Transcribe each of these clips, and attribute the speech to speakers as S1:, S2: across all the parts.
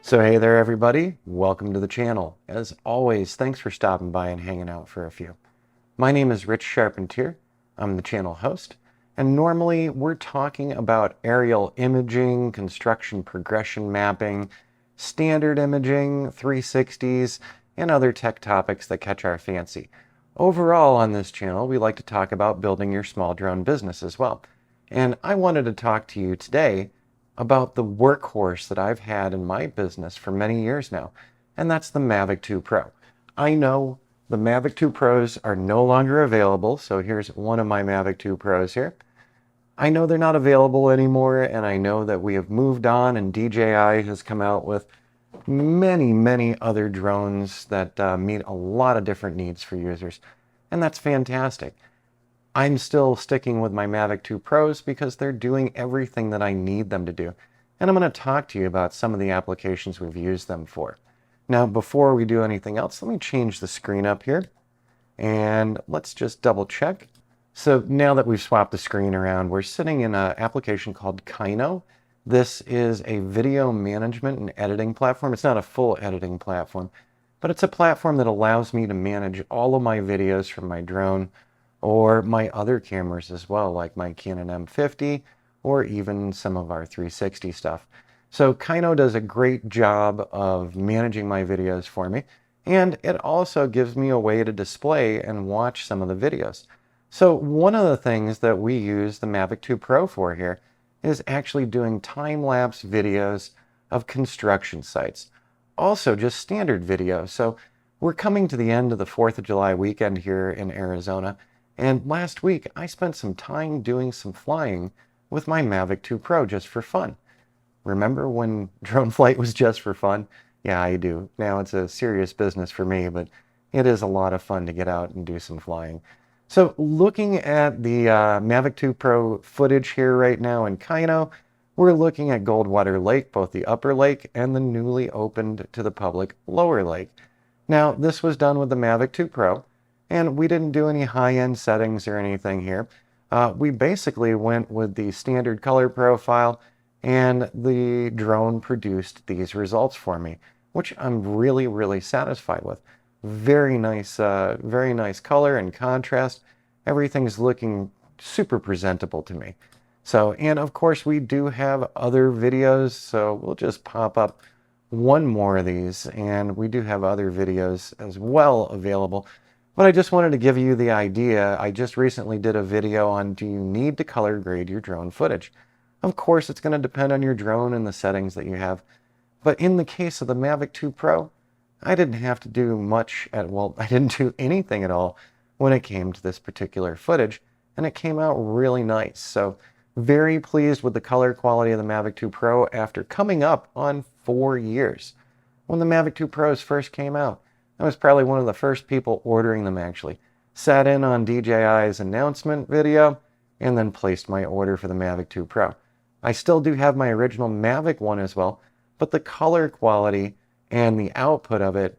S1: So hey there everybody, welcome to the channel. As always, thanks for stopping by and hanging out for a few. My name is Rich Charpentier, I'm the channel host, and normally we're talking about aerial imaging, construction progression mapping, standard imaging, 360s, and other tech topics that catch our fancy. Overall on this channel, we like to talk about building your small drone business as well. And I wanted to talk to you today about the workhorse that I've had in my business for many years now, and that's the Mavic 2 Pro. I know the Mavic 2 Pros are no longer available, so here's one of my Mavic 2 Pros here. I know they're not available anymore, and I know that we have moved on, and DJI has come out with many other drones that meet a lot of different needs for users, and that's fantastic. I'm still sticking with my Mavic 2 Pros because they're doing everything that I need them to do. And I'm going to talk to you about some of the applications we've used them for. Now, before we do anything else, let me change the screen up here. And let's just double check. So now that we've swapped the screen around, we're sitting in an application called Kyno. This is a video management and editing platform. It's not a full editing platform, but it's a platform that allows me to manage all of my videos from my drone or my other cameras as well, like my Canon M50 or even some of our 360 stuff. So Kyno does a great job of managing my videos for me, and it also gives me a way to display and watch some of the videos. So one of the things that we use the Mavic 2 Pro for here is actually doing time-lapse videos of construction sites. Also just standard videos. So we're coming to the end of the 4th of July weekend here in Arizona, and last week, I spent some time doing some flying with my Mavic 2 Pro just for fun. Remember when drone flight was just for fun? Yeah, I do. Now it's a serious business for me, but it is a lot of fun to get out and do some flying. So looking at the Mavic 2 Pro footage here right now in Kyno, we're looking at Goldwater Lake, both the upper lake and the newly opened to the public lower lake. Now, this was done with the Mavic 2 Pro. And we didn't do any high-end settings or anything here. We basically went with the standard color profile, and the drone produced these results for me, which I'm really satisfied with. Very nice color and contrast. Everything's looking super presentable to me. So, and of course we do have other videos, so we'll just pop up one more of these, and we do have other videos as well available. But I just wanted to give you the idea. I just recently did a video on, do you need to color grade your drone footage? Of course, it's going to depend on your drone and the settings that you have. But in the case of the Mavic 2 Pro, I didn't have to do much I didn't do anything at all when it came to this particular footage, and it came out really nice. So very pleased with the color quality of the Mavic 2 Pro after coming up on 4 years. When the Mavic 2 Pros first came out, I was probably one of the first people ordering them actually. Sat in on DJI's announcement video and then placed my order for the Mavic 2 Pro. I still do have my original Mavic one as well, but the color quality and the output of it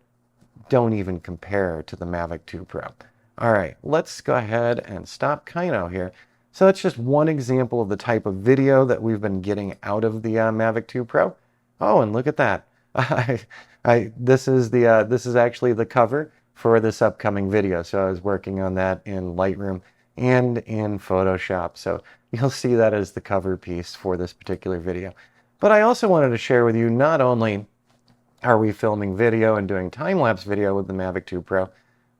S1: don't even compare to the Mavic 2 Pro. All right, let's go ahead and stop Kyno here. So that's just one example of the type of video that we've been getting out of the Mavic 2 Pro. Oh, and look at that. This is actually the cover for this upcoming video. So I was working on that in Lightroom and in Photoshop. So you'll see that as the cover piece for this particular video. But I also wanted to share with you, not only are we filming video and doing time-lapse video with the Mavic 2 Pro,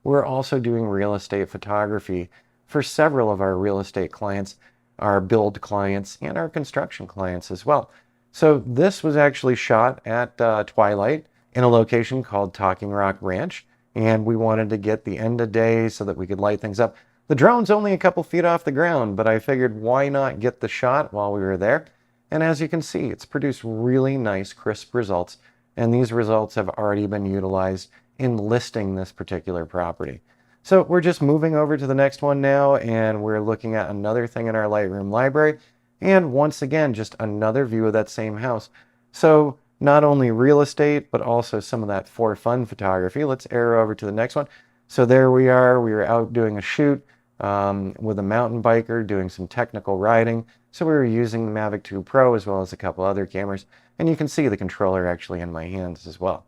S1: we're also doing real estate photography for several of our real estate clients, our build clients, and our construction clients as well. So this was actually shot at twilight in a location called Talking Rock Ranch, and we wanted to get the end of day so that we could light things up. The drone's only a couple feet off the ground, but I figured why not get the shot while we were there? And as you can see, it's produced really nice, crisp results, and these results have already been utilized in listing this particular property. So we're just moving over to the next one now, and we're looking at another thing in our Lightroom library. And once again, just another view of that same house. So not only real estate, but also some of that for fun photography. Let's arrow over to the next one. So there we are out doing a shoot with a mountain biker doing some technical riding. So we were using the Mavic 2 Pro as well as a couple other cameras. And you can see the controller actually in my hands as well.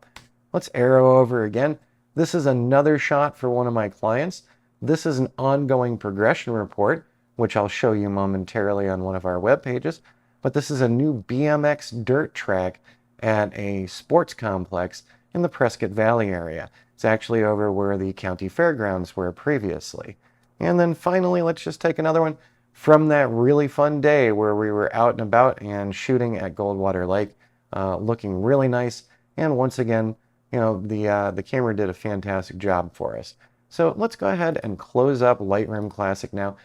S1: Let's arrow over again. This is another shot for one of my clients. This is an ongoing progression report, which I'll show you momentarily on one of our web pages. But this is a new BMX dirt track at a sports complex in the Prescott Valley area. It's actually over where the county fairgrounds were previously. And then finally, let's just take another one from that really fun day where we were out and about and shooting at Goldwater Lake, looking really nice. And once again, you know, the camera did a fantastic job for us. So let's go ahead and close up Lightroom Classic now.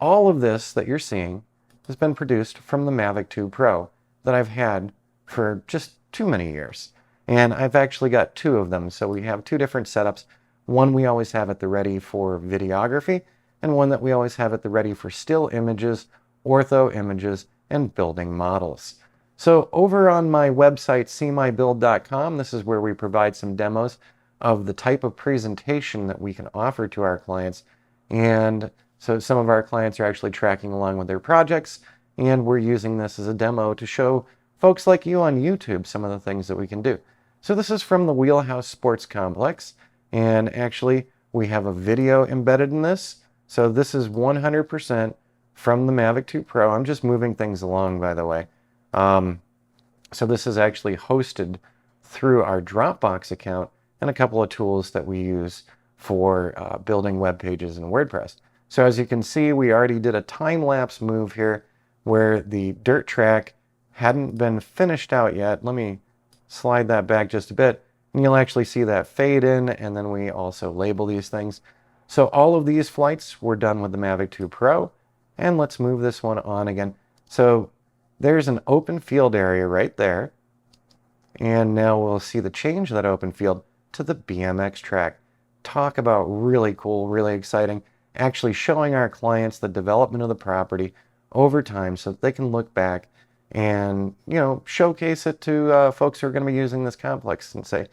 S1: All of this that you're seeing has been produced from the Mavic 2 Pro that I've had for just too many years. And I've actually got two of them. So we have two different setups. One we always have at the ready for videography, and one that we always have at the ready for still images, ortho images, and building models. So over on my website, seemybuild.com, this is where we provide some demos of the type of presentation that we can offer to our clients. And so some of our clients are actually tracking along with their projects, and we're using this as a demo to show folks like you on YouTube some of the things that we can do. So this is from the Wheelhouse Sports Complex, and actually we have a video embedded in this. So this is 100% from the Mavic 2 Pro. I'm just moving things along, by the way. So this is actually hosted through our Dropbox account and a couple of tools that we use for building web pages in WordPress. So as you can see, we already did a time-lapse move here where the dirt track hadn't been finished out yet. Let me slide that back just a bit, and you'll actually see that fade in, and then we also label these things. So all of these flights were done with the Mavic 2 Pro, and let's move this one on again. So there's an open field area right there, and now we'll see the change of that open field to the BMX track. Talk about really cool, really exciting, actually showing our clients the development of the property over time so that they can look back and, you know, showcase it to folks who are going to be using this complex and say,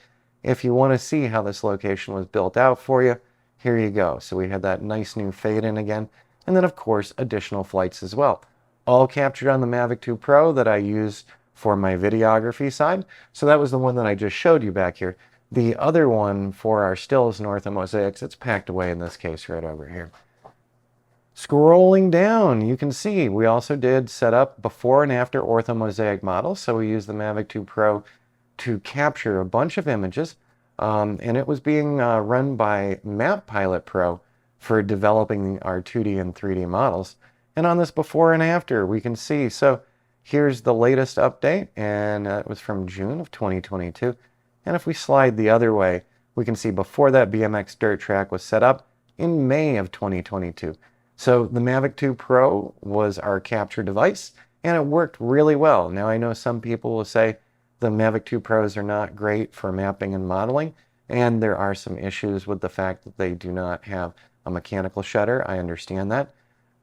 S1: if you want to see how this location was built out for you, here you go. So we had that nice new fade in again. And then, of course, additional flights as well. All captured on the Mavic 2 Pro that I use for my videography side. So that was the one that I just showed you back here. The other one for our stills and ortho mosaics, it's packed away in this case right over here. Scrolling down, you can see we also did set up before and after ortho mosaic models. So we used the Mavic 2 Pro to capture a bunch of images. And it was being run by Map Pilot Pro for developing our 2D and 3D models. And on this before and after, we can see, so here's the latest update, and it was from June of 2022. And if we slide the other way, we can see before that BMX dirt track was set up in May of 2022. So the Mavic 2 Pro was our capture device, and it worked really well. Now I know some people will say the Mavic 2 Pros are not great for mapping and modeling, and there are some issues with the fact that they do not have a mechanical shutter. I understand that.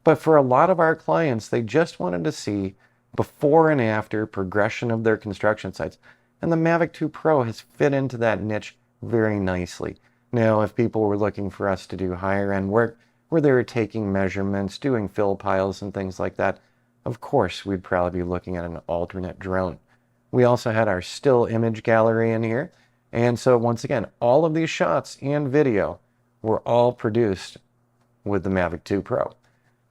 S1: But for a lot of our clients, they just wanted to see before and after progression of their construction sites. And the Mavic 2 Pro has fit into that niche very nicely. Now, if people were looking for us to do higher end work where they were taking measurements, doing fill piles and things like that, of course, we'd probably be looking at an alternate drone. We also had our still image gallery in here. And so once again, all of these shots and video were all produced with the Mavic 2 Pro.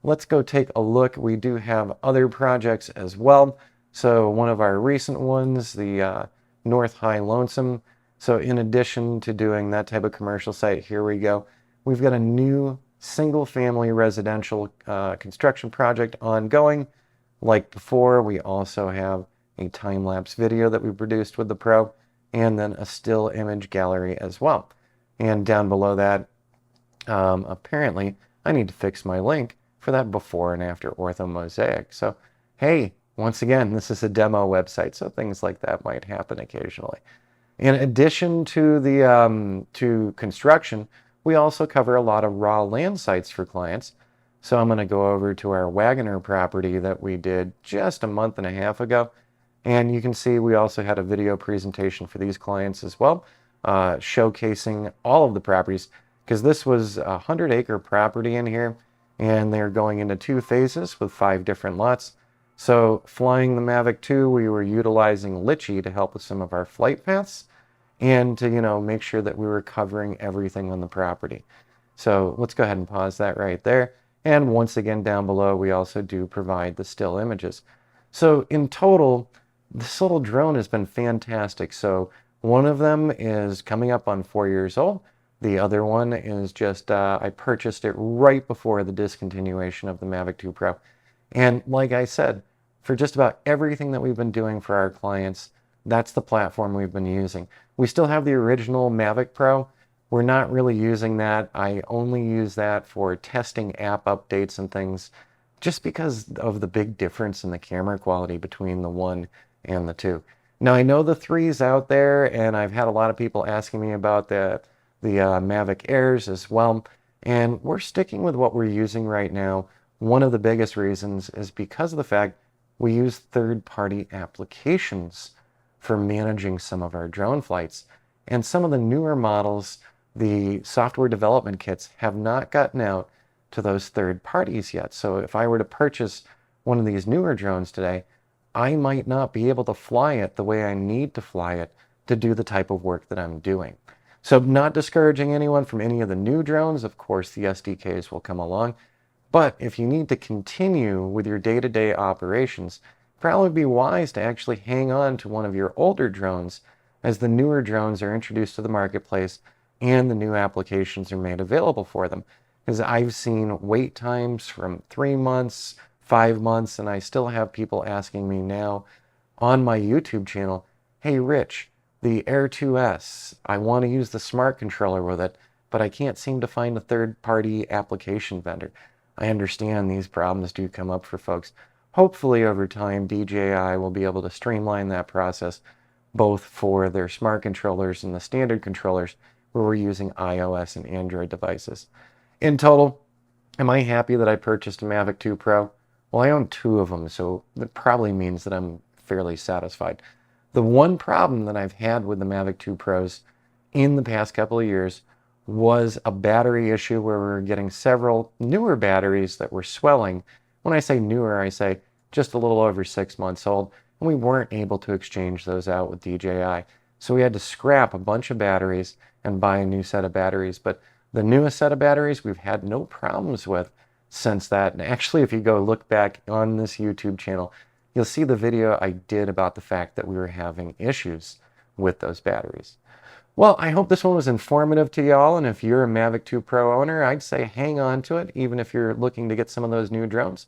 S1: Let's go take a look. We do have other projects as well. So one of our recent ones, the North High Lonesome. So in addition to doing that type of commercial site, here we go. We've got a new single family residential construction project ongoing. Like before, we also have a time-lapse video that we produced with the Pro, and then a still image gallery as well. And down below that, apparently, I need to fix my link for that before and after ortho mosaic. So, hey, once again, this is a demo website, so things like that might happen occasionally. In addition to the to construction, we also cover a lot of raw land sites for clients. So I'm going to go over to our Wagoner property that we did just a month and a half ago. And you can see we also had a video presentation for these clients as well, showcasing all of the properties, because this was a 100-acre property in here. and they're going into 2 phases with 5 different lots. So flying the Mavic 2, we were utilizing Litchi to help with some of our flight paths and to, make sure that we were covering everything on the property. So let's go ahead and pause that right there. And once again, down below, we also do provide the still images. So in total, this little drone has been fantastic. So one of them is coming up on 4 years old. The other one is just, I purchased it right before the discontinuation of the Mavic 2 Pro. And like I said, for just about everything that we've been doing for our clients, that's the platform we've been using. We still have the original Mavic Pro. We're not really using that. I only use that for testing app updates and things, just because of the big difference in the camera quality between the 1 and the 2. Now, I know the 3's out there, and I've had a lot of people asking me about the Mavic Airs as well, and we're sticking with what we're using right now. One of the biggest reasons is because of the fact we use third-party applications for managing some of our drone flights. And some of the newer models, the software development kits, have not gotten out to those third parties yet. So if I were to purchase one of these newer drones today, I might not be able to fly it the way I need to fly it to do the type of work that I'm doing. So not discouraging anyone from any of the new drones. Of course, the SDKs will come along. But if you need to continue with your day-to-day operations, probably be wise to actually hang on to one of your older drones as the newer drones are introduced to the marketplace and the new applications are made available for them. Because I've seen wait times from 3 months, 5 months, and I still have people asking me now on my YouTube channel, hey Rich, the Air 2S, I want to use the smart controller with it, but I can't seem to find a third-party application vendor. I understand these problems do come up for folks. Hopefully over time, DJI will be able to streamline that process, both for their smart controllers and the standard controllers where we're using iOS and Android devices. In total, am I happy that I purchased a Mavic 2 Pro? Well, I own 2 of them, so that probably means that I'm fairly satisfied. The one problem that I've had with the Mavic 2 Pros in the past couple of years was a battery issue where we were getting several newer batteries that were swelling. When I say newer, I say just a little over 6 months old, and we weren't able to exchange those out with DJI. So we had to scrap a bunch of batteries and buy a new set of batteries. But the newest set of batteries we've had no problems with since that. And actually, if you go look back on this YouTube channel, you'll see the video I did about the fact that we were having issues with those batteries. Well, I hope this one was informative to y'all, and if you're a Mavic 2 Pro owner, I'd say hang on to it, even if you're looking to get some of those new drones,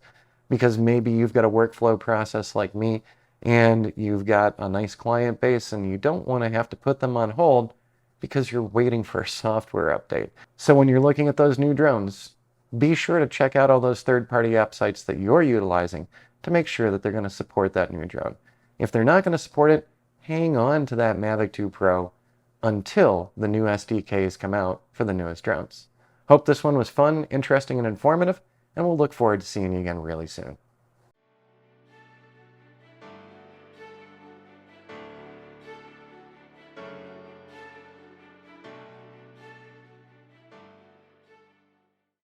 S1: because maybe you've got a workflow process like me, and you've got a nice client base, and you don't want to have to put them on hold because you're waiting for a software update. So when you're looking at those new drones, be sure to check out all those third-party app sites that you're utilizing to make sure that they're going to support that new drone. If they're not going to support it, hang on to that Mavic 2 Pro until the new SDKs come out for the newest drones. Hope this one was fun, interesting, and informative, and we'll look forward to seeing you again really soon.